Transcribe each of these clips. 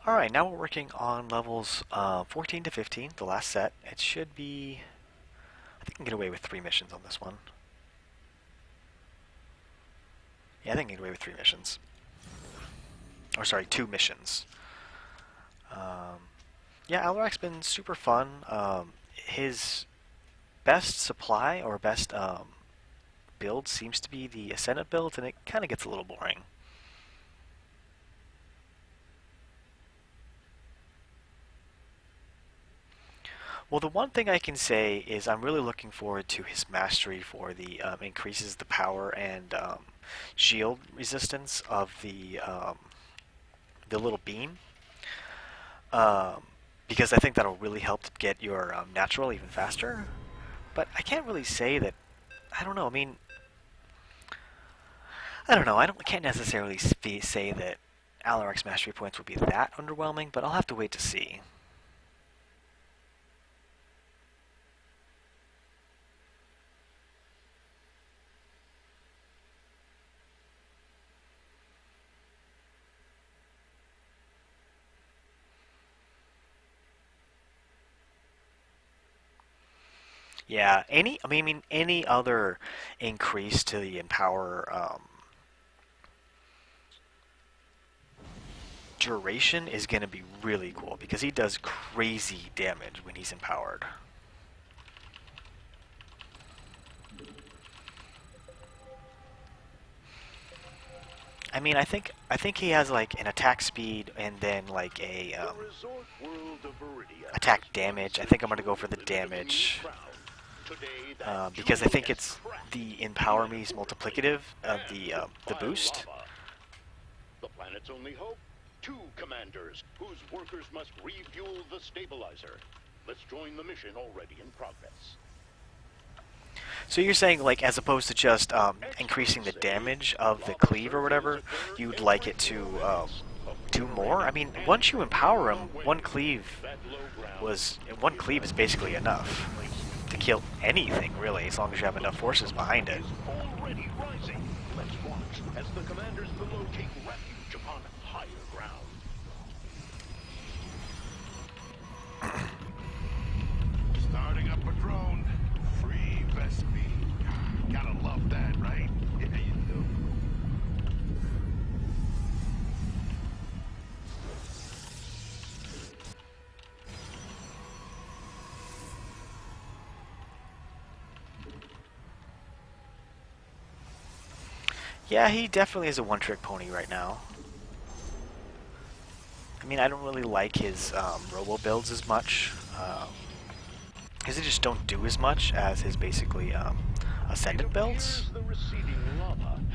Alright, now we're working on levels 14 to 15, the last set. It should be... I think I can get away with 3 missions on this one. Yeah, I think I can get away with 3 missions. Or sorry, 2 missions. Yeah, Alarak's been super fun. His best supply, or best build, seems to be the Ascendant build, and it kind of gets a little boring. Well, the one thing I can say is I'm really looking forward to his mastery for the increases the power and shield resistance of the little beam, because I think that'll really help to get your natural even faster. But I can't really say that. I don't know. I mean, I don't know. Can't necessarily say that Alarak's mastery points will be that underwhelming, but I'll have to wait to see. Yeah, any other increase to the Empower duration is going to be really cool because he does crazy damage when he's empowered. I think he has like an attack speed and then like a attack damage. I think I'm gonna go for the damage because I think it's the Empower Me's multiplicative of the boost. The planet's only hope. 2 commanders whose workers must refuel the stabilizer. Let's join the mission already in progress. So you're saying, like, as opposed to just increasing the damage of the cleave or whatever, you'd like it to do more? I mean, once you empower him, one cleave is basically enough to kill anything, really, as long as you have enough forces behind it. Already rising. Let's watch as the commanders below take refuge upon higher ground. Starting up a drone. Free best be. Gotta love that, right? Yeah, you do. Yeah, he definitely is a one-trick pony right now. I mean, I don't really like his robo builds as much, because they just don't do as much as his basically Ascendant builds.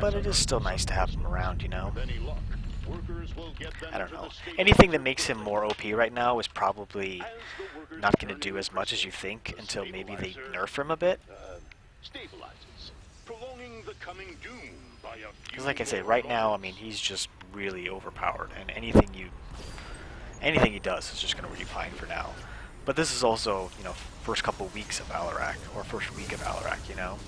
But it is still nice to have him around, you know? I don't know. Anything that makes him more OP right now is probably not going to do as much as you think until maybe they nerf him a bit. Because like I say, right now, I mean, he's just really overpowered, and anything he does is just going to be fine for now. But this is also, you know, first couple weeks of Alarak, or first week of Alarak, you know?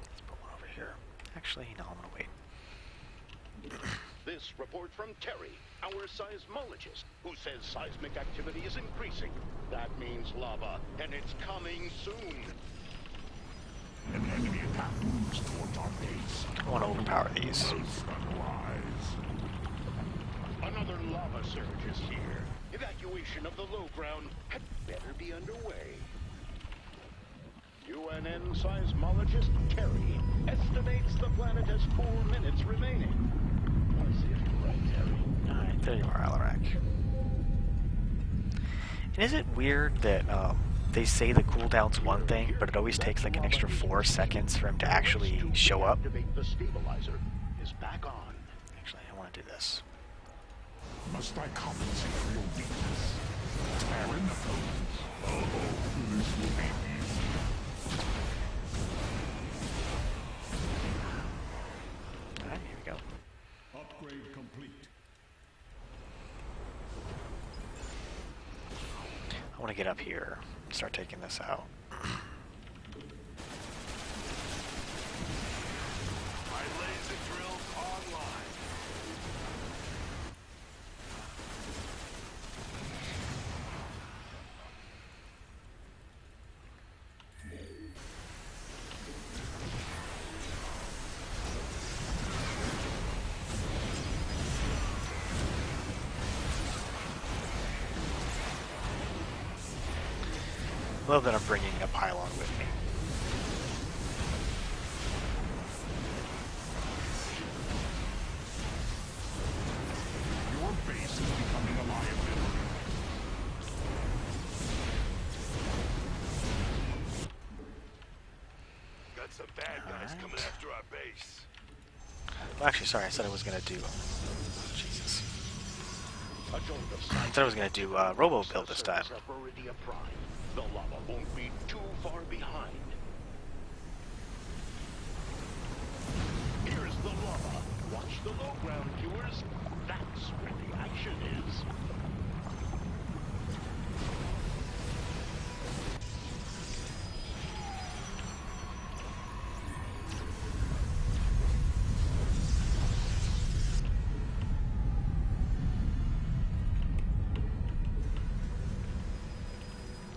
Let's put one over here. Actually, no, I'm going to wait. This report from Terry, our seismologist, who says seismic activity is increasing. That means lava, and it's coming soon. An enemy attack moves towards our base. I want to overpower these. Another lava surge is here. Evacuation of the low ground had better be underway. UNN seismologist Terry estimates the planet has 4 minutes remaining. Let's see if you're right, Terry. Alright, there you are, Alarak. And is it weird that they say the cooldown's one thing, but it always takes like an extra 4 seconds for him to actually show up? The stabilizer is back on. Actually, I want to do this. Must I compensate for your weakness? Tear in the bones. Oh, this will be easy. Alright, here we go. Upgrade complete. I want to get up here and start taking this out. I love that I'm bringing a pylon with me. Your base is becoming a liability. Got some bad guys coming after our base. Well, actually, sorry, I said I was gonna do. Jesus. A jolt of I said I was gonna do Robo build this time. The lava won't be too far behind. Here's the lava. Watch the low ground, viewers. That's where the action is.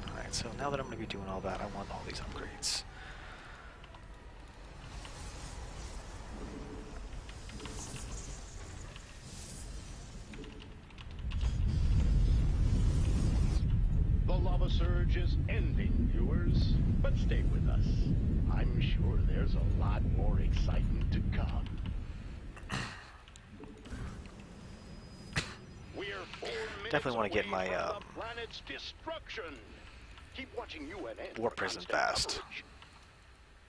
Alright, so now that I'm gonna be doing all that, I want all these upgrades. The lava surge is ending, viewers. But stay with us. I'm sure there's a lot more excitement to come. We're 4 minutes Definitely wanna get away my, from the planet's destruction. Keep watching UNN War for prison constant fast. coverage.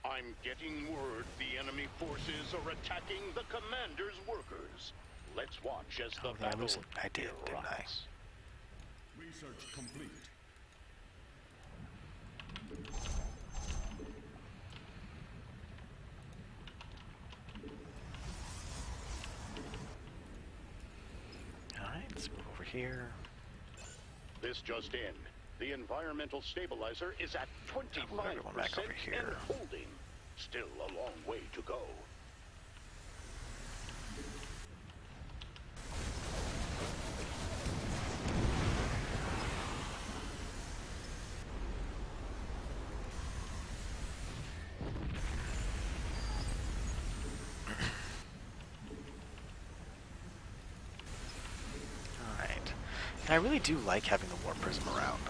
I'm getting word the enemy forces are attacking the commander's workers. Let's watch as the Oh, did I battle lose it? I did, didn't I? erupts. Research complete. Alright, let's move over here. This just in. The environmental stabilizer is at 25% move everyone back over here. and holding. Still a long way to go. Alright. And I really do like having the War Prism around.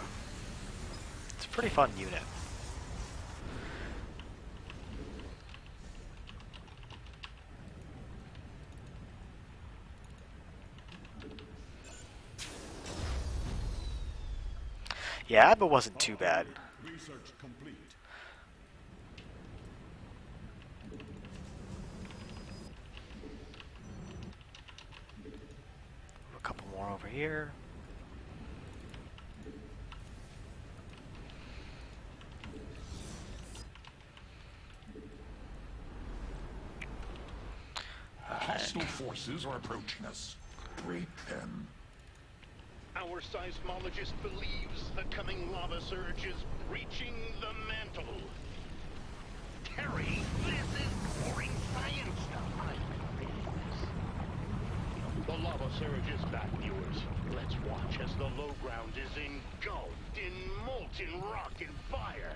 It's a pretty fun unit. Yeah, Abba wasn't too bad. Research complete. A couple more over here. Hostile forces are approaching us. Break them. Our seismologist believes the coming lava surge is breaching the mantle. Terry, this is boring science stuff. The lava surge is back, viewers. Let's watch as the low ground is engulfed in molten rock and fire.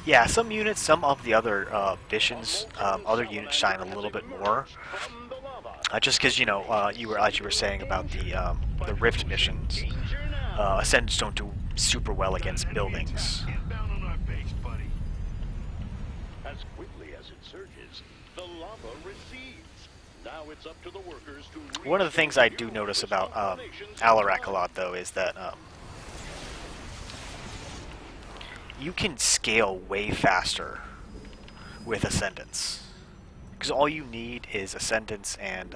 Yeah, some units, some of the other missions, other units shine a little bit more. Just because, you know, as you were saying about the Rift missions, Ascendants don't do super well against buildings. Get down on our base, buddy. As quickly as it surges, the lava recedes. Now it's up to the workers to One of the things I do notice about Alarak a lot, though, is that you can scale way faster with Ascendants. Because all you need is Ascendants and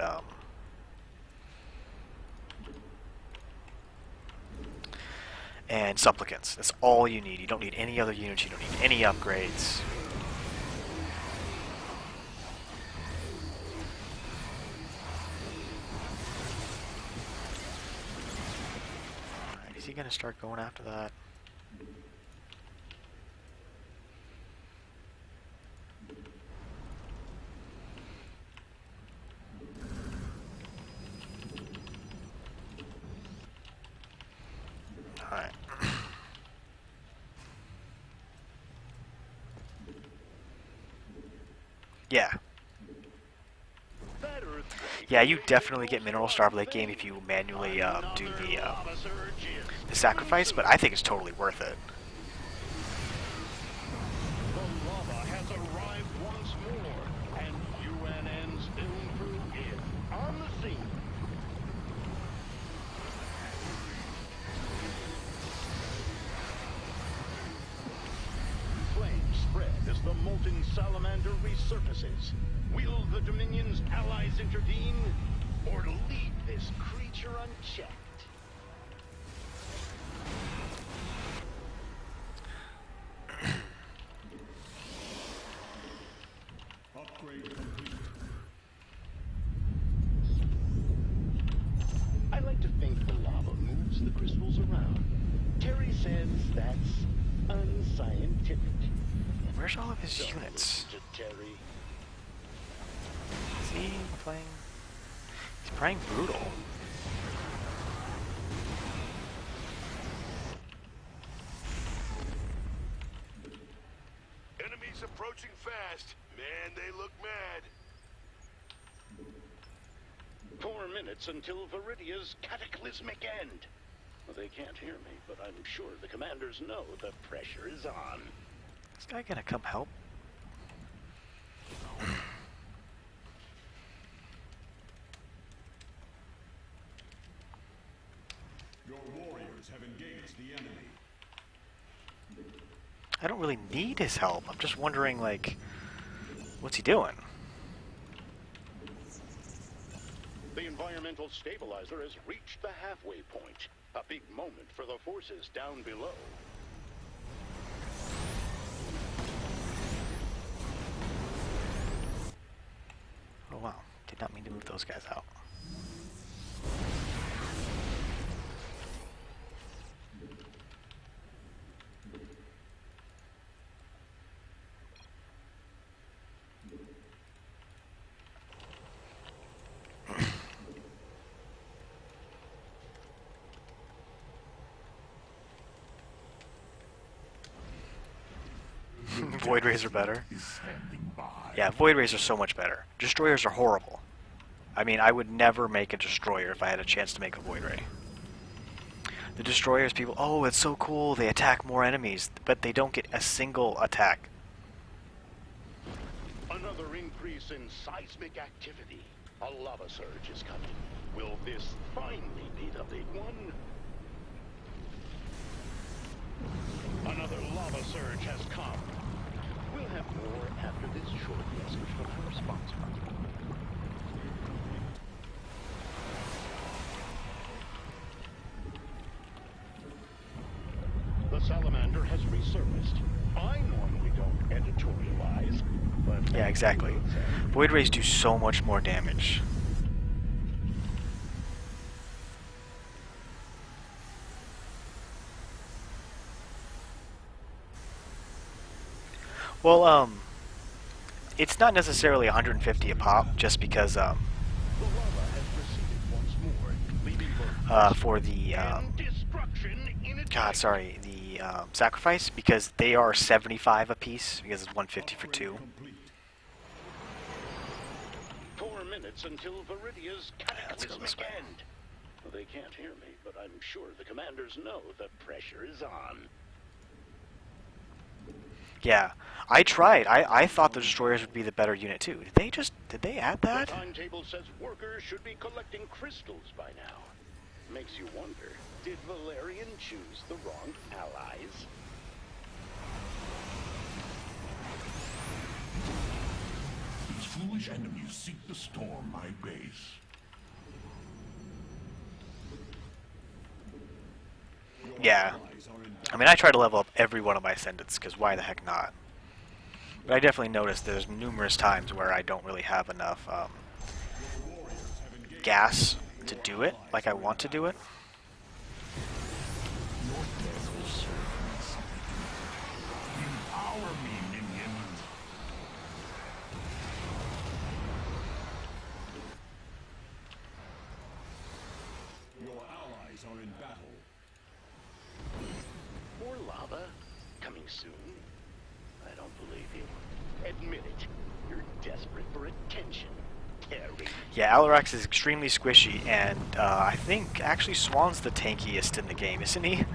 Supplicants. That's all you need. You don't need any other units. You don't need any upgrades. Alright, is he going to start going after that? Alright. Yeah. That earthquake Yeah, you definitely get mineral starve late game if you manually do the sacrifice, but I think it's totally worth it. The lava has arrived once more, and UNN's film crew is on the scene. Flames spread as the molten salamander resurfaces. Will the Dominion's allies intervene, or leave this creature unchecked? Upgrade complete. I like to think the lava moves the crystals around. Terry says that's unscientific. Where's all of his Don't units? listen to Terry. Is he playing? He's playing brutal. Enemies approaching fast. Man, they look mad. 4 minutes until Viridia's cataclysmic end. Well, they can't hear me, but I'm sure the commanders know the pressure is on. This guy gonna come help? Your warriors have engaged the enemy. I don't really need his help. I'm just wondering, like, what's he doing? The environmental stabilizer has reached the halfway point. A big moment for the forces down below. Oh wow, did not mean to move those guys out. Void Rays are better. Is standing by. Yeah, Void Rays are so much better. Destroyers are horrible. I mean, I would never make a Destroyer if I had a chance to make a Void Ray. The Destroyers, people, oh, it's so cool, they attack more enemies, but they don't get a single attack. Another increase in seismic activity. A lava surge is coming. Will this finally be the big one? Another lava surge has come. We'll have more after this short message from our sponsor. The salamander has resurfaced. I normally don't editorialize, but... Yeah, exactly. Void Rays do so much more damage. Well, it's not necessarily 150 a pop, just because, The lava has receded once more, leaving both for the, and destruction in its God, wake. sorry, the, sacrifice, because they are 75 a piece, because it's 150 for 2. Complete. 4 minutes until Viridia's let's go this cataclysmic way. end. Well, they can't hear me, but I'm sure the commanders know the pressure is on. Yeah, I tried. I thought the Destroyers would be the better unit too. Did they add The that? timetable says workers should be collecting crystals by now. Makes you wonder, did Valerian choose the wrong allies? These foolish enemies seek to storm my base. Yeah. I mean, I try to level up every one of my Ascendants, because why the heck not? But I definitely noticed there's numerous times where I don't really have enough gas to do it like I want to do it. Your death will serve me something. Empower me, minions. Your allies are in battle. More lava? Coming soon? I don't believe you. Admit it. You're desperate. Yeah, Alarak is extremely squishy, and I think actually Swan's the tankiest in the game, isn't he?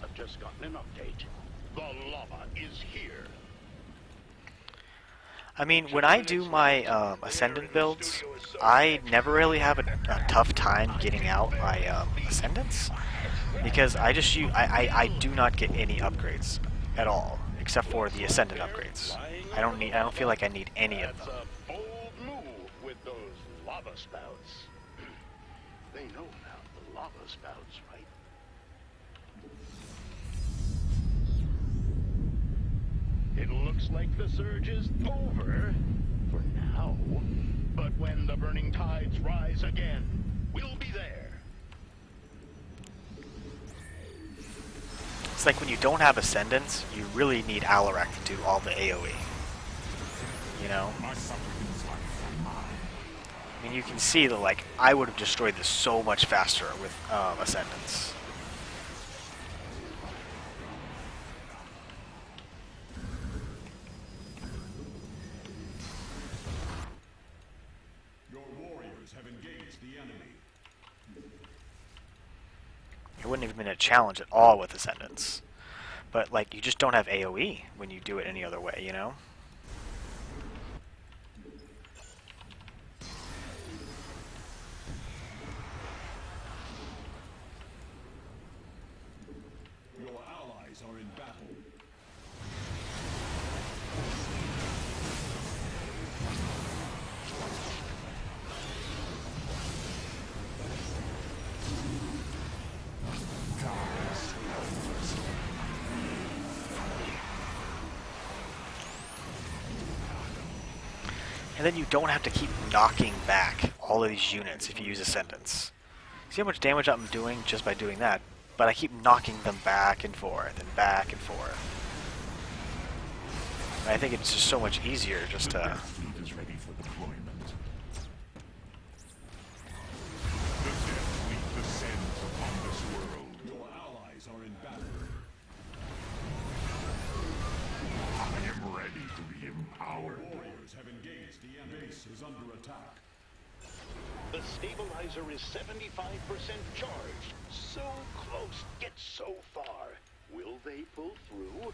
I've just gotten an update. The lava is here. I mean, when I do my Ascendant builds, I never really have a tough time getting out my Ascendants, because I do not get any upgrades at all, except for the Ascendant upgrades. I don't feel like I need any of them. That's a bold move with those lava spouts. They know about the lava spouts, right? It looks like the surge is over for now. But when the burning tides rise again, we'll be there. It's like when you don't have Ascendants, you really need Alarak to do all the AoE. You know? My supplicants like mine. I mean, you can see that, like, I would have destroyed this so much faster with Ascendants. Your warriors have engaged the enemy. It wouldn't have been a challenge at all with Ascendants. But, like, you just don't have AoE when you do it any other way, you know? Your allies are in battle. And then you don't have to keep knocking back all of these units if you use Ascendants. See how much damage I'm doing just by doing that? But I keep knocking them back and forth and back and forth. And I think it's just so much easier just The to... Death Fleet is ready for deployment. The Death Fleet descends upon this world. Your allies are in battle. I am ready to be empowered. Warriors have engaged. The base is under attack. The stabilizer is 75% charged. So close, yet so far. Will they pull through?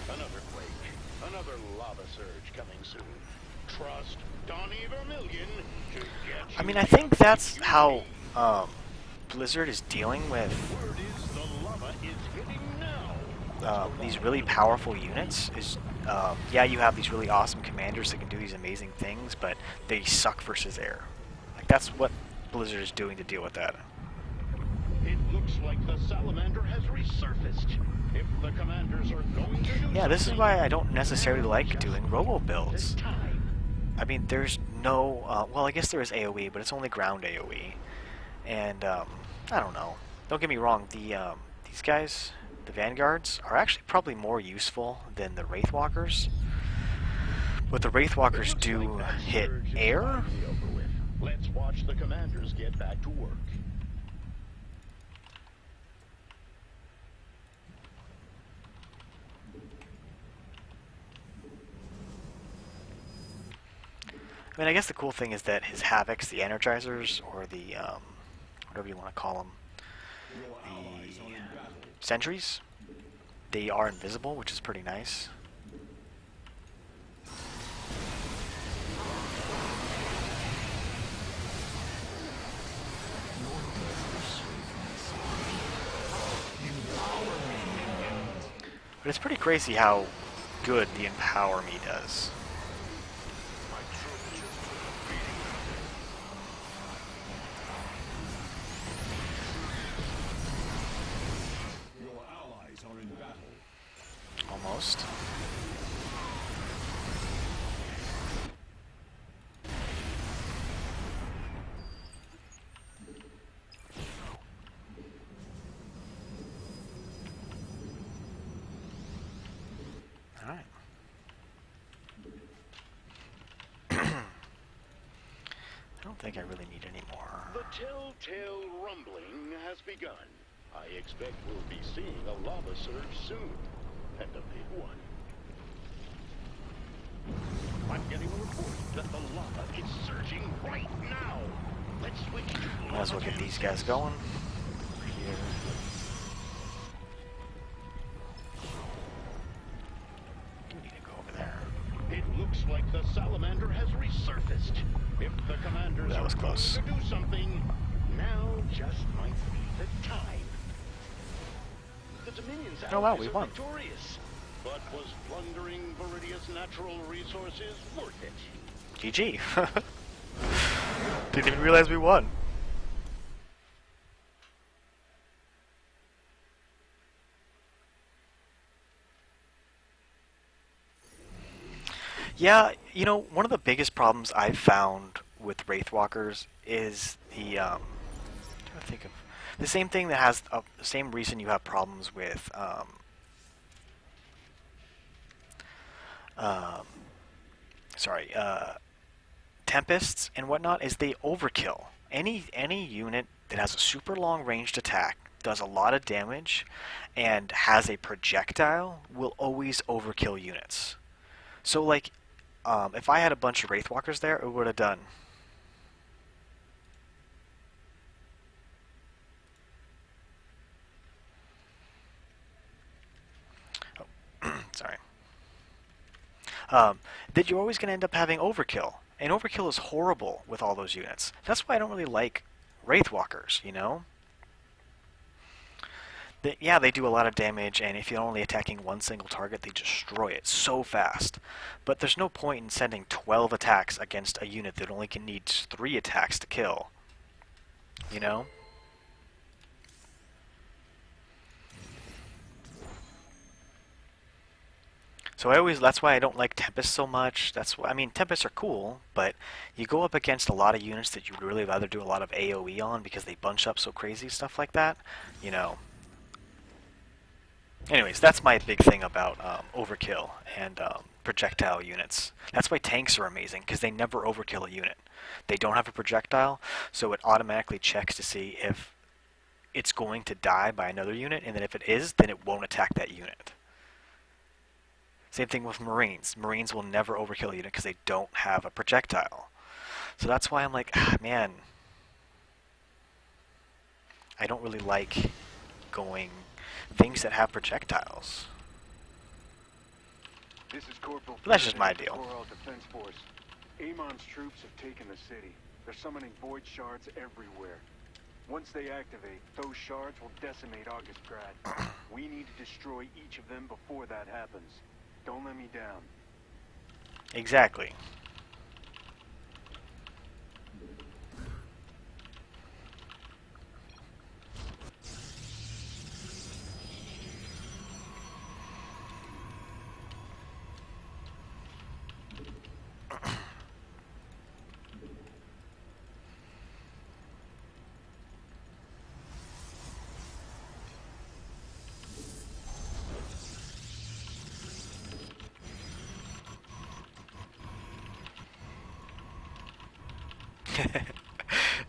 Another quake. Another lava surge coming soon. Trust Donnie Vermillion to get you. I mean, I think that's how Blizzard is dealing with Word is the lava is hitting now. these really powerful units. Yeah, you have these really awesome commanders that can do these amazing things, but they suck versus air. Like, that's what Blizzard is doing to deal with that. It looks like the salamander has resurfaced. If the commanders are going to do Yeah, this is something, why I don't necessarily like just doing robo this builds. time. I mean, there's no... well, I guess there is AoE, but it's only ground AoE. And, I don't know. Don't get me wrong, these guys, the Vanguards, are actually probably more useful than the Wraithwalkers. But the Wraithwalkers Looks do like that hit surge is air. finally over with. Let's watch the commanders get back to work. I mean, I guess the cool thing is that his Havocs, the Energizers, or the, whatever you want to call them, the Sentries, they are invisible, which is pretty nice. But it's pretty crazy how good the Empower Me does. My troops just took a beating. Your allies are in battle. Almost. Alright. I don't think I really need any more. The telltale rumbling has begun. I expect we'll be seeing a lava surge soon. And a big one. I'm getting a report that the lava is surging right now. Let's switch to Might as well get these guys going. Here. You need to go over there. It looks like the salamander has resurfaced. If the commanders That was are close. going to do something, now just might be the time. The Dominion's Oh wow, allies we are won. victorious. But was plundering Viridia's natural resources worth it? GG. Didn't even realize we won. Yeah, you know, one of the biggest problems I've found with Wraithwalkers is the I'm trying to think of the same thing that has the same reason you have problems with sorry, Tempests and whatnot, is they overkill. Any unit that has a super long ranged attack, does a lot of damage, and has a projectile will always overkill units. So like, if I had a bunch of Wraithwalkers there, it would have done. Oh, sorry. That you're always going to end up having overkill. And overkill is horrible with all those units. That's why I don't really like Wraithwalkers, you know? Yeah, they do a lot of damage, and if you're only attacking one single target, they destroy it so fast. But there's no point in sending 12 attacks against a unit that only needs 3 attacks to kill. You know? So that's why I don't like Tempests so much. That's why, I mean, Tempests are cool, but you go up against a lot of units that you would really rather do a lot of AoE on because they bunch up so crazy, stuff like that, you know. Anyways, that's my big thing about overkill and projectile units. That's why tanks are amazing, because they never overkill a unit. They don't have a projectile, so it automatically checks to see if it's going to die by another unit, and then if it is, then it won't attack that unit. Same thing with Marines. Marines will never overkill a unit because they don't have a projectile. So that's why I'm like, man, I don't really like going things that have projectiles. This is Corporal. But that's just my deal. Corps Defense Force. Amon's troops have taken the city. They're summoning void shards everywhere. Once they activate, those shards will decimate August Grad. We need to destroy each of them before that happens. Don't let me down. Exactly.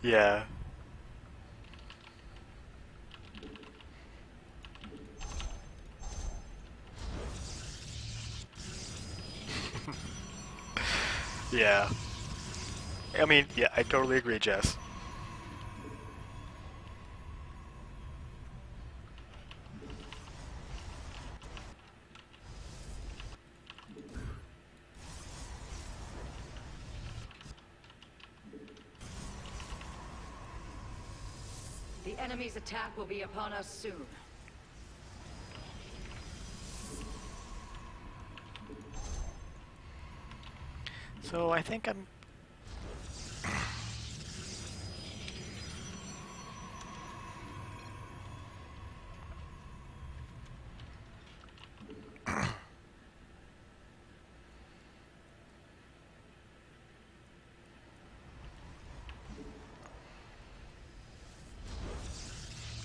Yeah. Yeah. I mean, yeah, I totally agree, Jess. The enemy's attack will be upon us soon. So I think I'm...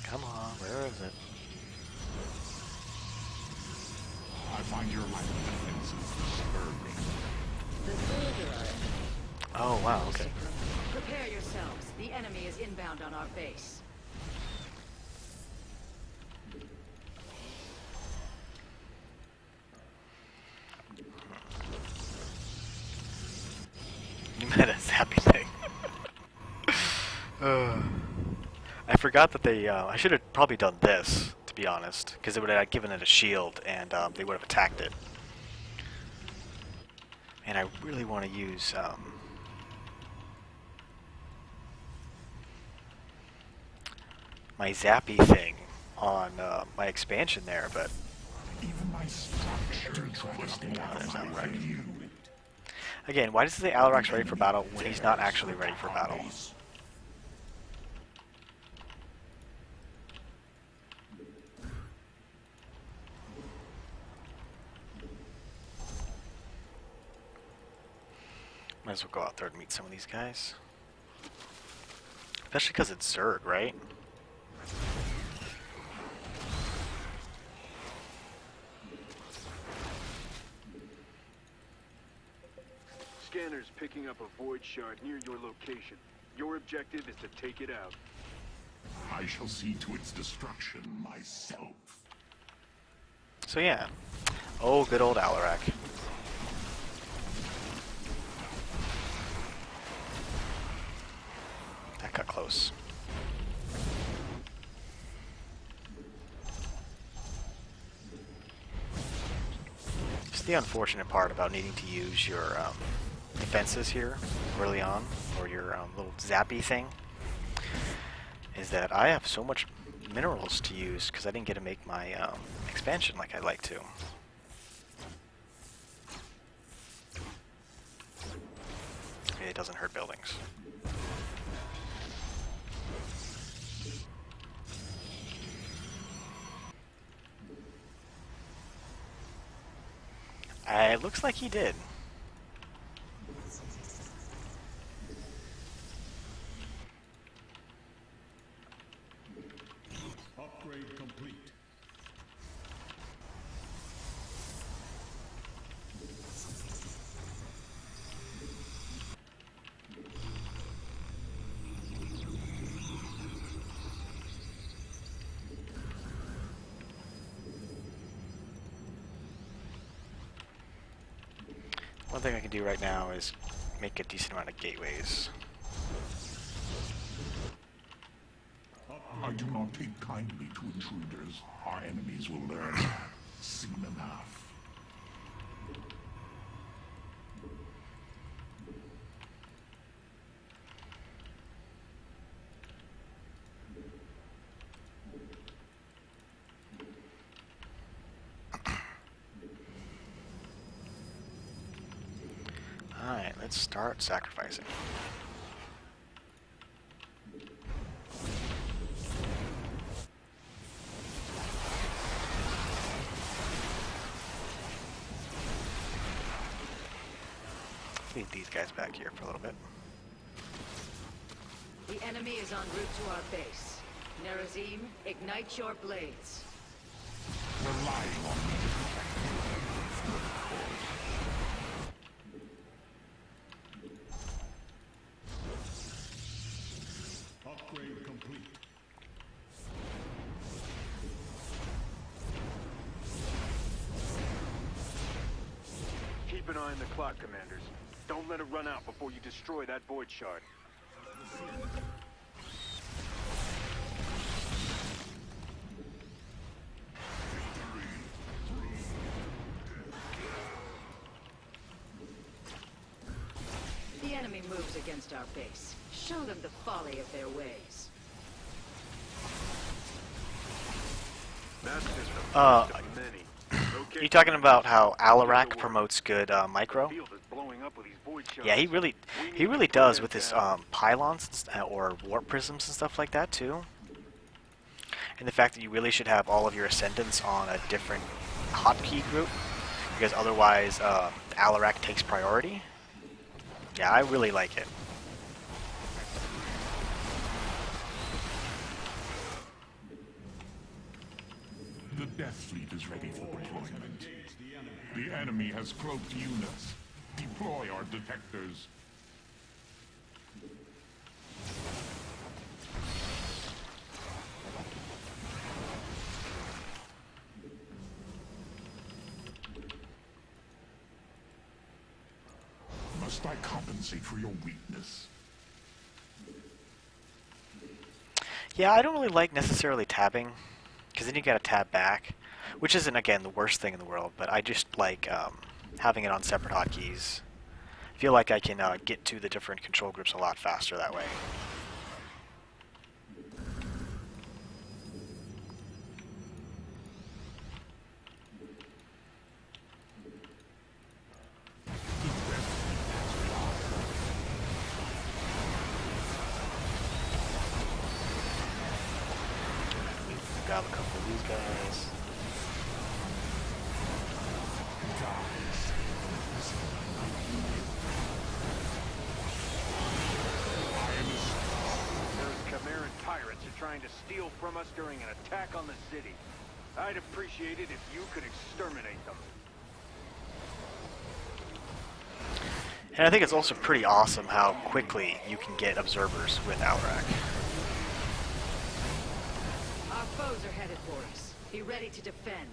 Come on, where is it? I find your lack of defenses disturbing. The soldier are Oh, wow, okay. Prepare yourselves. The enemy is inbound on our base. I forgot that they. I should have probably done this, to be honest, because it would have given it a shield, and they would have attacked it. And I really want to use my zappy thing on my expansion there, but Even my structure trust more than I you. again, why does it say Alarak's ready for battle when he's not actually ready for battle? Might as well go out there and meet some of these guys. Especially because it's Zerg, right? Scanner's picking up a void shard near your location. Your objective is to take it out. I shall see to its destruction myself. So yeah. Oh, good old Alarak. That got close. Just the unfortunate part about needing to use your defenses here early on, or your little zappy thing, is that I have so much minerals to use because I didn't get to make my expansion like I'd like to. It doesn't hurt buildings. It looks like he did. Upgrade complete. One thing I can do right now is make a decent amount of gateways. I do not take kindly to intruders. Our enemies will learn soon enough. Alright, let's start sacrificing. Leave these guys back here for a little bit. The enemy is en route to our base. Nerazim, ignite your blades. Relying on me to protect. Upgrade complete. Keep an eye on the clock, commanders. Don't let it run out before you destroy that void shard. The enemy moves against our base. Show them the folly of their ways. That's just the first of many. Okay, You talking about how Alarak promotes good micro? the field is blowing up with these void shards. Yeah, he really does with his pylons or warp prisms and stuff like that too. And the fact that you really should have all of your ascendants on a different hotkey group, because otherwise Alarak takes priority. Yeah, I really like it. The Death Fleet is ready for deployment. The enemy has cloaked units. Deploy our detectors. Must I compensate for your weakness? Yeah, I don't really like necessarily tabbing, because then you gotta tab back, which isn't, again, the worst thing in the world, but I just like having it on separate hotkeys. I feel like I can get to the different control groups a lot faster that way. Grab a couple of these guys. Those Chimeran pirates are trying to steal from us during an attack on the city. I'd appreciate it if you could exterminate them. And I think it's also pretty awesome how quickly you can get observers with Alarak. Our foes are headed for us. Be ready to defend.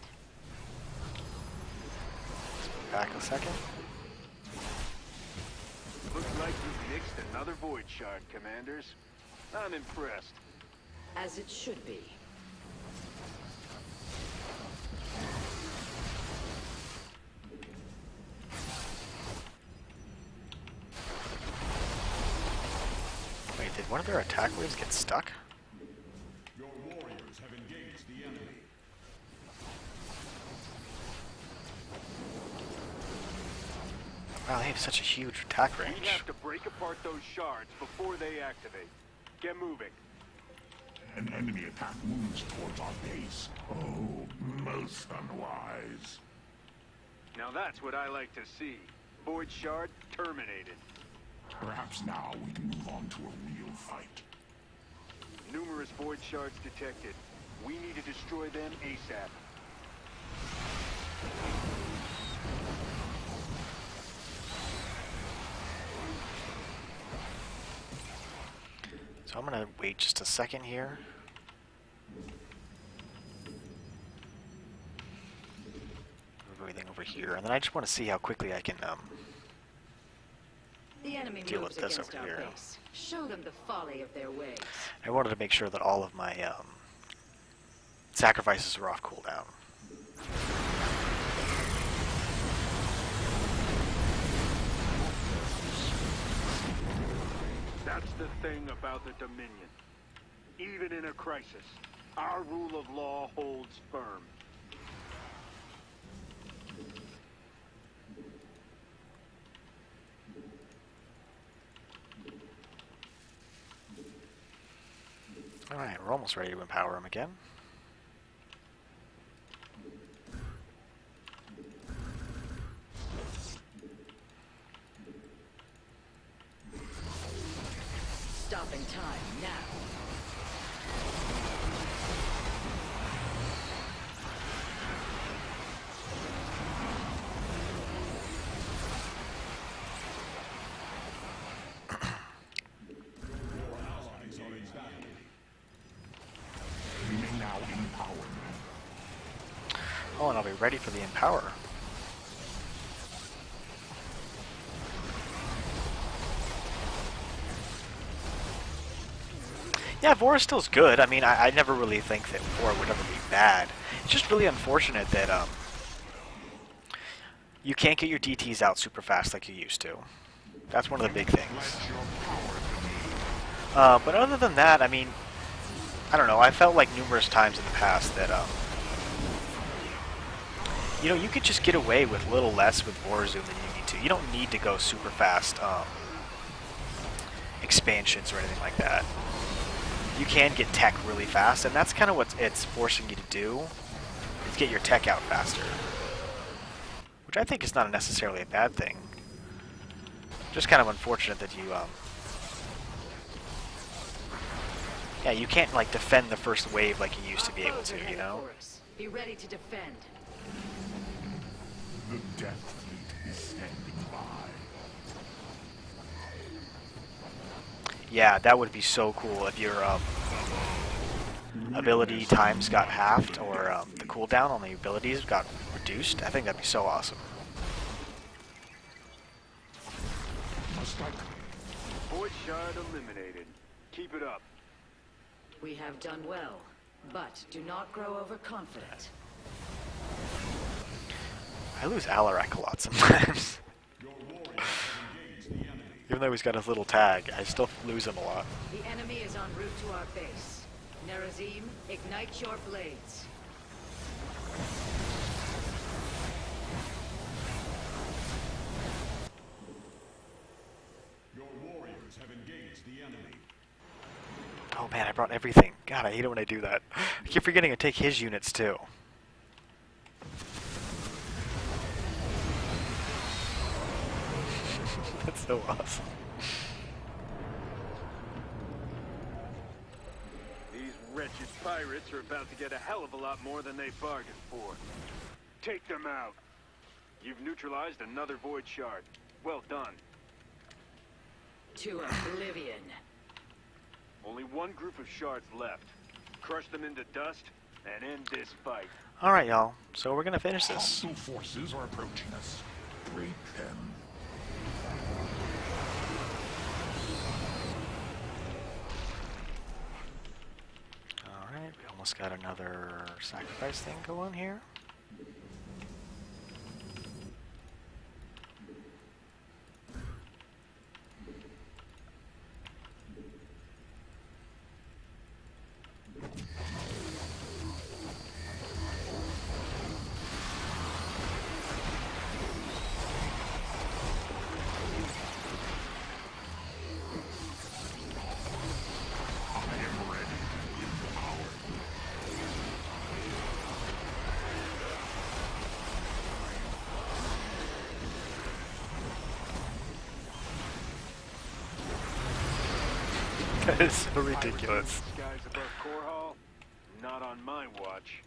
Back a second. Looks like you've mixed another void shard, Commanders. I'm impressed. As it should be. Wait, did one of their attack waves get stuck? Your warriors have engaged the enemy. Wow, they have such a huge attack We range. have to break apart those shards before they activate. Get moving. An enemy attack moves towards our base. Oh, most unwise. Now that's what I like to see. Void shard terminated. Perhaps now we can move on to a real fight. Numerous void shards detected. We need to destroy them ASAP. So I'm gonna wait just a second here. Move everything over here, and then I just want to see how quickly I can The enemy deal moves with this against over our here. base. Show them the folly of their ways. I wanted to make sure that all of my sacrifices were off cooldown. That's the thing about the Dominion. Even in a crisis, our rule of law holds firm. Alright, we're almost ready to empower him again. Stopping time now. We may now empower them. Oh, and I'll be ready for the empower. Yeah, Vora still's good. I mean, I never really think that Vora would ever be bad. It's just really unfortunate that you can't get your DTs out super fast like you used to. That's one of the big things. Let your power be. But other than that, I mean, I don't know. I felt like numerous times in the past that you know, you could just get away with a little less with Warzone than you need to. You don't need to go super fast expansions or anything like that. You can get tech really fast, and that's kind of what it's forcing you to do, is get your tech out faster. Which I think is not necessarily a bad thing. Just kind of unfortunate that you, yeah, you can't, like, defend the first wave like you used to be able to, you know? Be ready to defend. The Death Fleet is standing by. Yeah, that would be so cool if your ability times got halved, or the cooldown on the abilities got reduced. I think that'd be so awesome. Must I? Void shard eliminated. Keep it up. We have done well, but do not grow overconfident. I lose Alarak a lot sometimes. Even though he's got his little tag, I still lose him a lot. The enemy is en route to our base. Nerazim, ignite your blades. Your warriors have engaged the enemy. Oh man, I brought everything. God, I hate it when I do that. I keep forgetting to take his units too. That's so awesome. These wretched pirates are about to get a hell of a lot more than they bargained for. Take them out. You've neutralized another void shard. Well done. To oblivion. Only one group of shards left. Crush them into dust and end this fight. Alright, y'all. So we're gonna finish this. Hostile forces are approaching us. Great them. Alright, we almost got another sacrifice thing going here. That is so ridiculous. Skies above Core Hall? Not on my watch.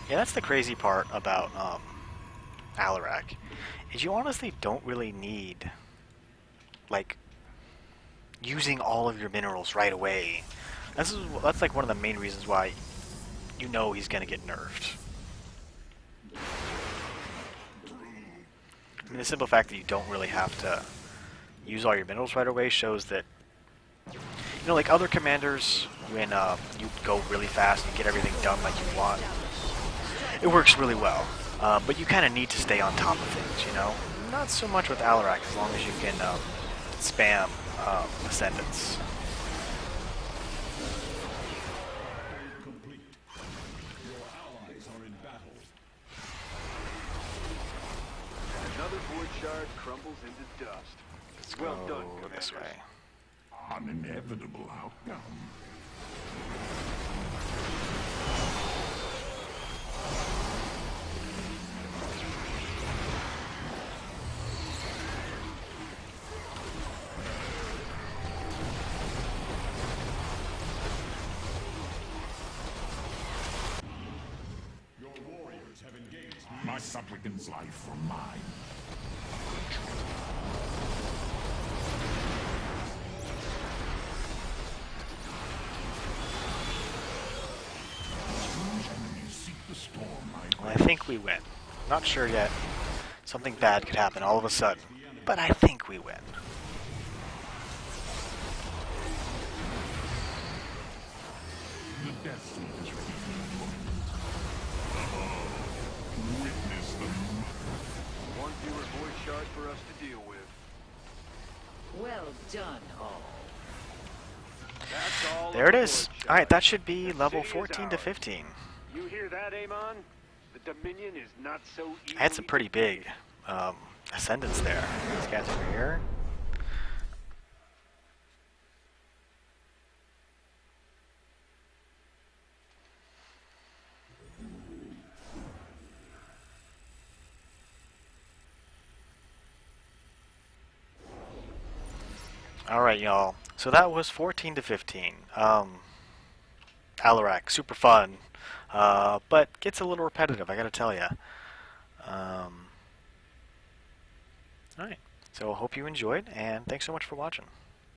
Yeah, that's the crazy part about Alarak, is you honestly don't really need, like, using all of your minerals right away. That's like one of the main reasons why you know he's gonna get nerfed. I mean, the simple fact that you don't really have to use all your minerals right away shows that, you know, like other commanders, when you go really fast and you get everything done like you want, it works really well. But you kind of need to stay on top of things, you know? Not so much with Alarak, as long as you can spam Ascendants. Complete. Your allies are in battle. Another void shard crumbles into dust. Let's Well go done, this Commanders. way. An inevitable outcome. Your warriors have engaged my supplicant's life for mine. Enemies seek to storm my Well, I think we win. Not sure yet. Something bad could happen all of a sudden. But I think we win. The death sleep is repeating. Witness the One fewer void shard for us to deal with. Well done, all. That's all. There of it the is. void Alright, shards. that should be The level city is 14 to ours. 15. You hear that, Amon? The Dominion is not so easy. I had some pretty big ascendants there. These guys over here. Alright, y'all. So that was 14 to 15. Alarak, super fun. But gets a little repetitive, I gotta tell ya. Alright. So hope you enjoyed, and thanks so much for watching.